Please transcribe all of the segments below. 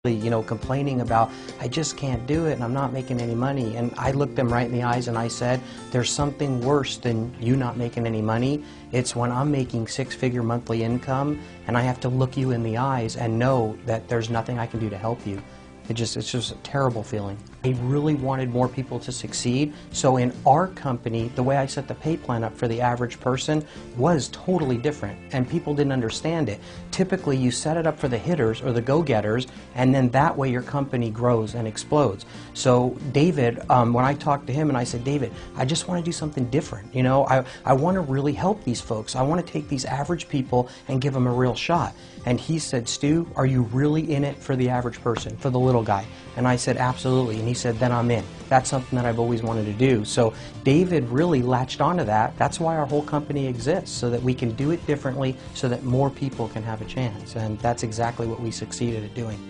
Complaining about, I just can't do it and I'm not making any money. And I looked them right in the eyes and I said, there's something worse than you not making any money. It's when I'm making six-figure monthly income and I have to look you in the eyes and know that there's nothing I can do to help you. It's just a terrible feeling. I really wanted more people to succeed, so in our company, the way I set the pay plan up for the average person was totally different, and people didn't understand it. Typically, you set it up for the hitters or the go-getters, and then that way your company grows and explodes. So David, when I talked to him and I said, David, I just want to do something different. I want to really help these folks. I want to take these average people and give them a real shot. And he said, Stu, are you really in it for the average person, for the little guy? And I said, absolutely. And he said, then I'm in. That's something that I've always wanted to do. So David really latched onto that. That's why our whole company exists, so that we can do it differently, so that more people can have a chance. And that's exactly what we succeeded at doing.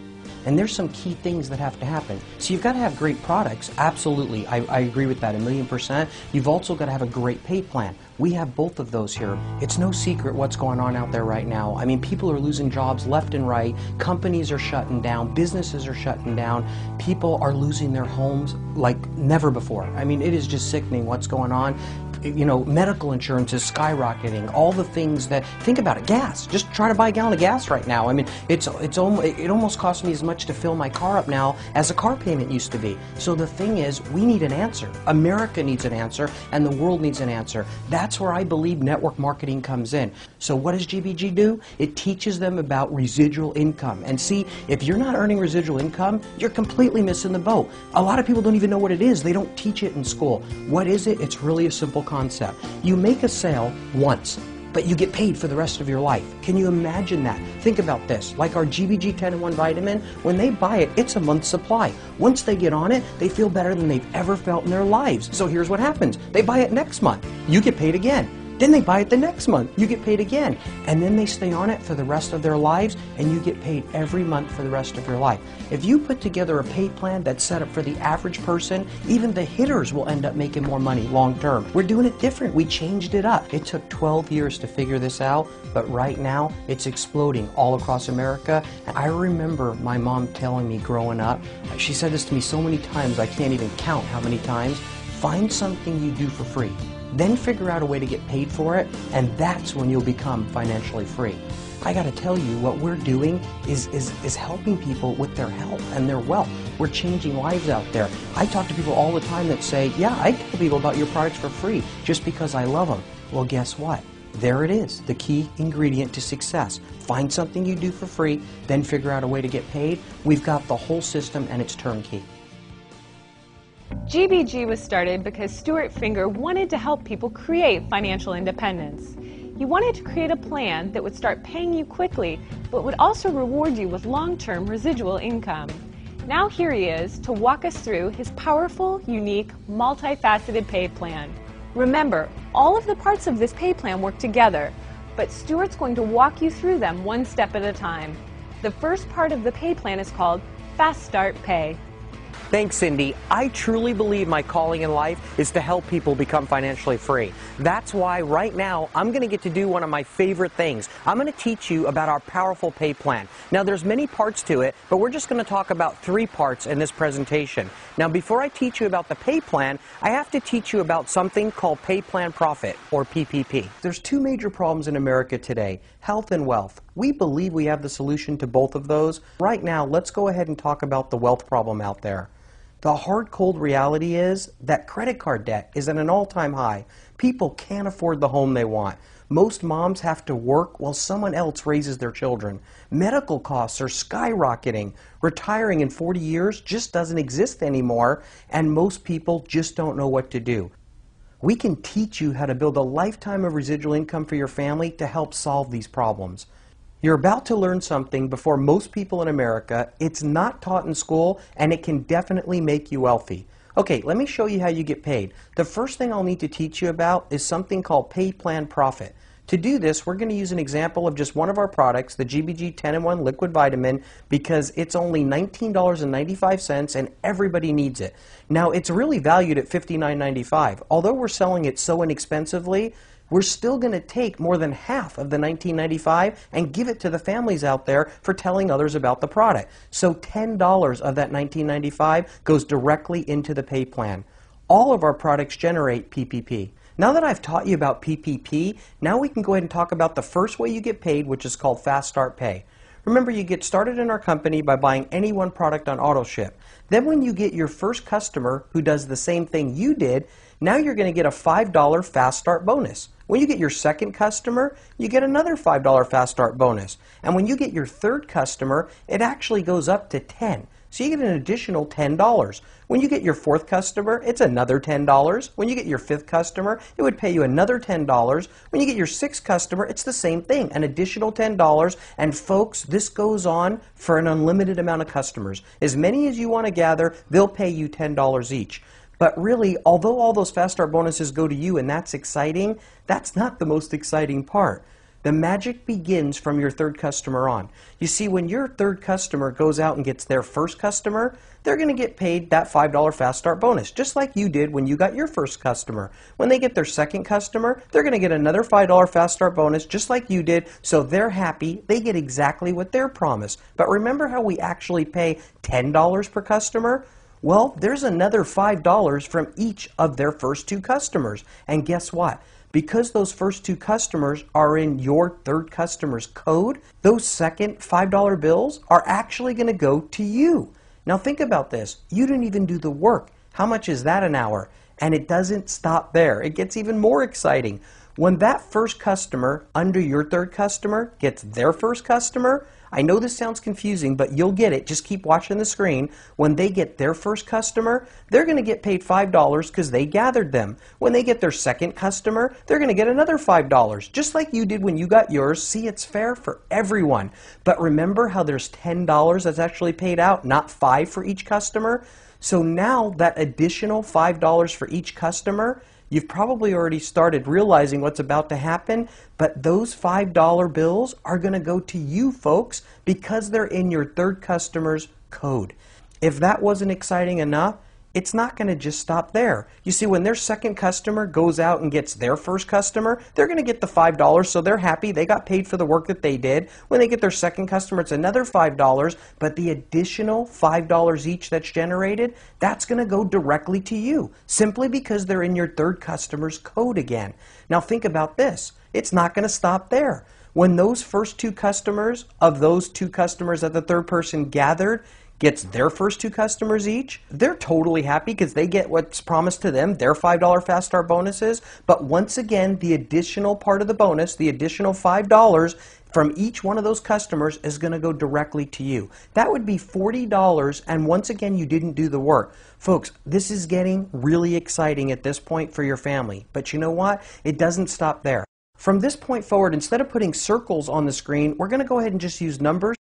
And there's some key things that have to happen. So you've got to have great products, absolutely. I agree with that 1,000,000%. You've also got to have a great pay plan. We have both of those here. It's no secret what's going on out there right now. I mean, people are losing jobs left and right. Companies are shutting down. Businesses are shutting down. People are losing their homes like never before. I mean, it is just sickening what's going on. Medical insurance is skyrocketing. All the things that, think about it, gas. Just try to buy a gallon of gas right now. I mean, it almost costs me as much to fill my car up now as a car payment used to be. So the thing is, we need an answer. America needs an answer, and the world needs an answer. That's where I believe network marketing comes in. So what does GBG do? It teaches them about residual income. And see, if you're not earning residual income, you're completely missing the boat. A lot of people don't even know what it is. They don't teach it in school. What is it? It's really a simple concept. You make a sale once, but you get paid for the rest of your life. Can you imagine that? Think about this. Like our GBG 10-in-1 vitamin, when they buy it, it's a month's supply. Once they get on it, they feel better than they've ever felt in their lives. So here's what happens. They buy it next month. You get paid again. Then they buy it the next month. You get paid again. And then they stay on it for the rest of their lives, and you get paid every month for the rest of your life. If you put together a pay plan that's set up for the average person, even the hitters will end up making more money long term. We're doing it different. We changed it up. It took 12 years to figure this out, but right now it's exploding all across America. And I remember my mom telling me growing up, she said this to me so many times, I can't even count how many times, find something you do for free. Then figure out a way to get paid for it, and that's when you'll become financially free. I got to tell you, what we're doing is helping people with their health and their wealth. We're changing lives out there. I talk to people all the time that say, yeah, I tell people about your products for free just because I love them. Well, guess what? There it is, the key ingredient to success. Find something you do for free, then figure out a way to get paid. We've got the whole system, and it's turnkey. GBG was started because Stuart Finger wanted to help people create financial independence. He wanted to create a plan that would start paying you quickly, but would also reward you with long-term residual income. Now here he is to walk us through his powerful, unique, multifaceted pay plan. Remember, all of the parts of this pay plan work together, but Stuart's going to walk you through them one step at a time. The first part of the pay plan is called Fast Start Pay. Thanks, Cindy. I truly believe my calling in life is to help people become financially free. That's why right now I'm going to get to do one of my favorite things. I'm going to teach you about our powerful pay plan. Now there's many parts to it, but we're just going to talk about 3 parts in this presentation. Now before I teach you about the pay plan, I have to teach you about something called Pay Plan Profit, or PPP. There's 2 major problems in America today, health and wealth. We believe we have the solution to both of those. Right now, let's go ahead and talk about the wealth problem out there. The hard, cold reality is that credit card debt is at an all-time high. People can't afford the home they want. Most moms have to work while someone else raises their children. Medical costs are skyrocketing. Retiring in 40 years just doesn't exist anymore, and most people just don't know what to do. We can teach you how to build a lifetime of residual income for your family to help solve these problems. You're about to learn something before most people in America. It's not taught in school, and it can definitely make you wealthy. Okay, let me show you how you get paid. The first thing I'll need to teach you about is something called Pay Plan Profit. To do this, we're going to use an example of just one of our products, the GBG 10-in-1 Liquid Vitamin, because it's only $19.95 and everybody needs it. Now, it's really valued at $59.95. Although we're selling it so inexpensively, we're still going to take more than half of the $19.95 and give it to the families out there for telling others about the product. So $10 of that $19.95 goes directly into the pay plan. All of our products generate PPP. Now that I've taught you about PPP, now we can go ahead and talk about the first way you get paid, which is called Fast Start Pay. Remember, you get started in our company by buying any one product on AutoShip. Then when you get your first customer who does the same thing you did, now you're going to get a $5 Fast Start bonus. When you get your second customer, you get another $5 Fast Start bonus. And when you get your third customer, it actually goes up to $10. So you get an additional $10. When you get your fourth customer, it's another $10. When you get your fifth customer, it would pay you another $10. When you get your sixth customer, it's the same thing, an additional $10. And folks, this goes on for an unlimited amount of customers. As many as you want to gather, they'll pay you $10 each. But really, although all those Fast Start bonuses go to you and that's exciting, that's not the most exciting part. The magic begins from your third customer on. You see, when your third customer goes out and gets their first customer, they're going to get paid that $5 Fast Start bonus, just like you did when you got your first customer. When they get their second customer, they're going to get another $5 Fast Start bonus, just like you did, so they're happy. They get exactly what they're promised. But remember how we actually pay $10 per customer? Well, there's another $5 from each of their first two customers. And guess what? Because those first two customers are in your third customer's code, those second $5 bills are actually going to go to you. Now think about this. You didn't even do the work. How much is that an hour? And it doesn't stop there. It gets even more exciting. When that first customer under your third customer gets their first customer, I know this sounds confusing, but you'll get it. Just keep watching the screen. When they get their first customer, they're going to get paid $5 because they gathered them. When they get their second customer, they're going to get another $5, just like you did when you got yours. See, it's fair for everyone. But remember how there's $10 that's actually paid out, not $5 for each customer? So now that additional $5 for each customer, you've probably already started realizing what's about to happen, but those $5 bills are going to go to you folks because they're in your third customer's code. If that wasn't exciting enough, it's not going to just stop there. You see, when their second customer goes out and gets their first customer, they're going to get the $5, so they're happy. They got paid for the work that they did. When they get their second customer, it's another $5, but the additional $5 each that's generated, that's going to go directly to you, simply because they're in your third customer's code again. Now think about this. It's not going to stop there. When those first two customers of those two customers that the third person gathered gets their first two customers each, they're totally happy because they get what's promised to them, their $5 Fast Start bonuses. But once again, the additional part of the bonus, the additional $5 from each one of those customers is going to go directly to you. That would be $40, and once again, you didn't do the work. Folks, this is getting really exciting at this point for your family. But you know what? It doesn't stop there. From this point forward, instead of putting circles on the screen, we're going to go ahead and just use numbers.